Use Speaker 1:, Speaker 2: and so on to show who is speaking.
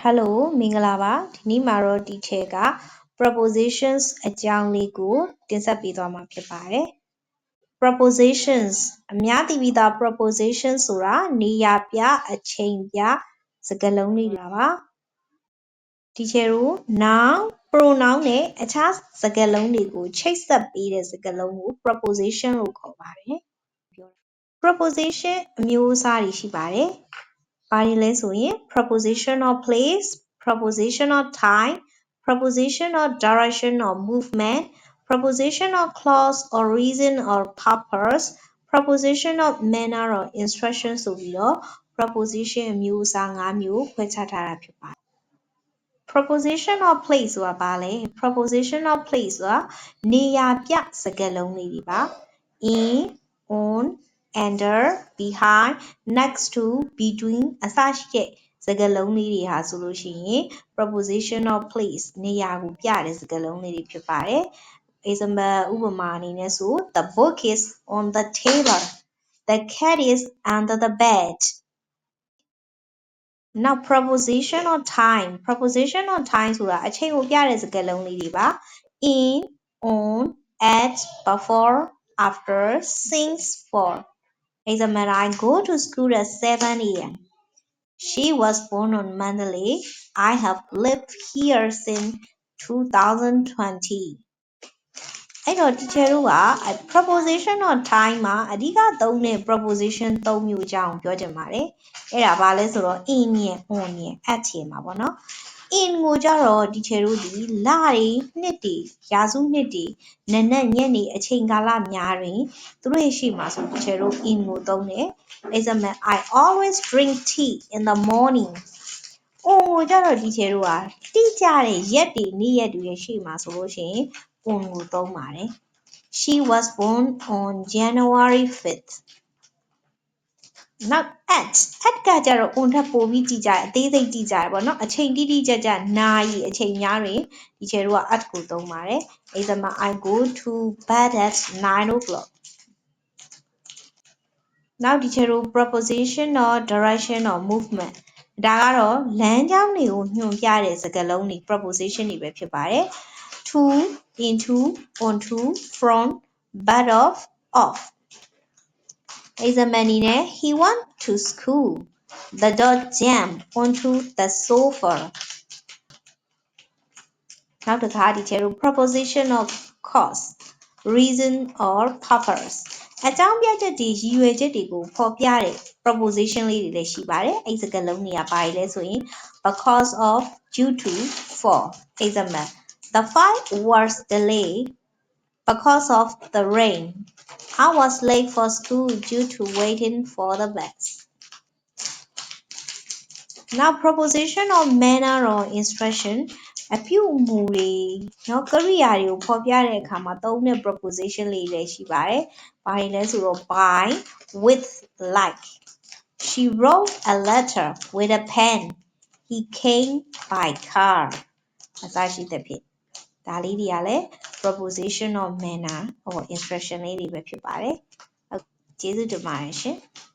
Speaker 1: Hello မင်္ဂလာပါဒီနေ့မှာတော့ teacher က prepositions အကြောင်းလေးကိုတင်ဆက်ပေးသွားမှာဖြစ်ပါတယ် prepositions အများသိပြီးသား prepositions ဆိုတာနေရာပြအချိန်ပြစကားလုံးလေးပါ teacher တို့ noun pronoun နဲ့အခြားစကားလုံးတွေကိုချိတ်ဆက်ပေးတဲ့စကားလုံးကို preposition လို့ခေါ်ပါတယ် preposition အမျိုးအစားတွေရှိပါတယ် ဘာတွေလဲဆိုရင် prepositional place prepositional time prepositional direction or movement prepositional clause or reason or purpose prepositional manner or instruction ဆိုပြီးတော့ preposition အမျိုးအစား၅မျိုးခွဲခြားထားတာဖြစ်ပါတယ် prepositional place ဆိုတာဘာလဲ prepositional place ဆိုတာနေရာပြစကားလုံးလေးတွေပါ in on under behind next to between အစရှိတဲ့စကားလုံးလေးတွေဟာဆိုလို့ရှိရင် prepositional place နေရာကိုပြတဲ့စကားလုံးလေးတွေဖြစ်ပါတယ် example ဥပမာအနေနဲ့ဆို the book is on the table the cat is under the bed now prepositional time prepositional time ဆိုတာအချိန်ကိုပြတဲ့စကားလုံးလေးတွေပါ in on at before after since for example I go to school at 7 a.m. She was born on Monday. I have lived here since 2020. အဲ့တော့ teacher တို့က prepositional time မှာအဓိကသုံးတဲ့ preposition ၃မျိုးအကြောင်းပြောချင်ပါတယ်။အဲ့ဒါဘာလဲဆိုတော့ in ရယ် on ရယ် at ရယ်မှာပေါ့နော် in ကိုကြတော့ teacher တို့ဒီလတွေနှစ်တွေရာစုနှစ်တွေနံနက်ညနေအချိန်ကာလများတွင်သူတို့ရဲ့ရှေ့မှာဆို teacher တို့ in ကိုသုံးတယ် example I always drink tea in the morning on ကိုကြတော့ teacher တို့ကတိကျတဲ့ရက်တွေနေ့ရက်တွေရဲ့ရှေ့မှာဆိုလို့ရှိရင် on ကိုသုံးပါတယ် She was born on January 5th now at ကကြတော့ on ထက်ပိုပြီးတိကျတယ်အသေးစိတ်တိကျတယ်ပေါ့နော်အချိန်တိတိကျကျနာရီအချိန်များတွင် teacher တို့က at ကိုသုံးပါတယ် example I go to bed at 9 o'clock now teacher တို့ preposition or direction or movement ဒါကတော့လမ်းကြောင်းတွေကိုညွှန်ပြတဲ့စကားလုံးတွေ preposition တွေပဲဖြစ်ပါတယ် to into onto from but of example အနေနဲ့ he went to school the dog jumped onto the sofa နောက်တစ်ခါ teacher တို့ preposition of cause reason or purpose အကြောင်းပြချက်တွေရည်ရွယ်ချက်တွေကိုဖော်ပြတဲ့ preposition လေးတွေလည်းရှိပါတယ်အဲ့စကားလုံးတွေကဘာတွေလဲဆိုရင် because of due to for example the flight was delayed because of the rain I was late for school due to waiting for the bus now preposition of manner or instruction အပြုအမူတွေเนาะကရိယာတွေကိုဖော်ပြတဲ့အခါမှာသုံးတဲ့ preposition လေးတွေရှိပါတယ်။ဘာတွေလဲဆိုတော့ by with like she wrote a letter with a pen he came by car အစရှိသဖြင့်ဒါလေးတွေကလည်း preposition of manner or instruction လေးတွေပဲဖြစ်ပါတယ်။ကျေးဇူးတင်ပါတယ်ရှင်။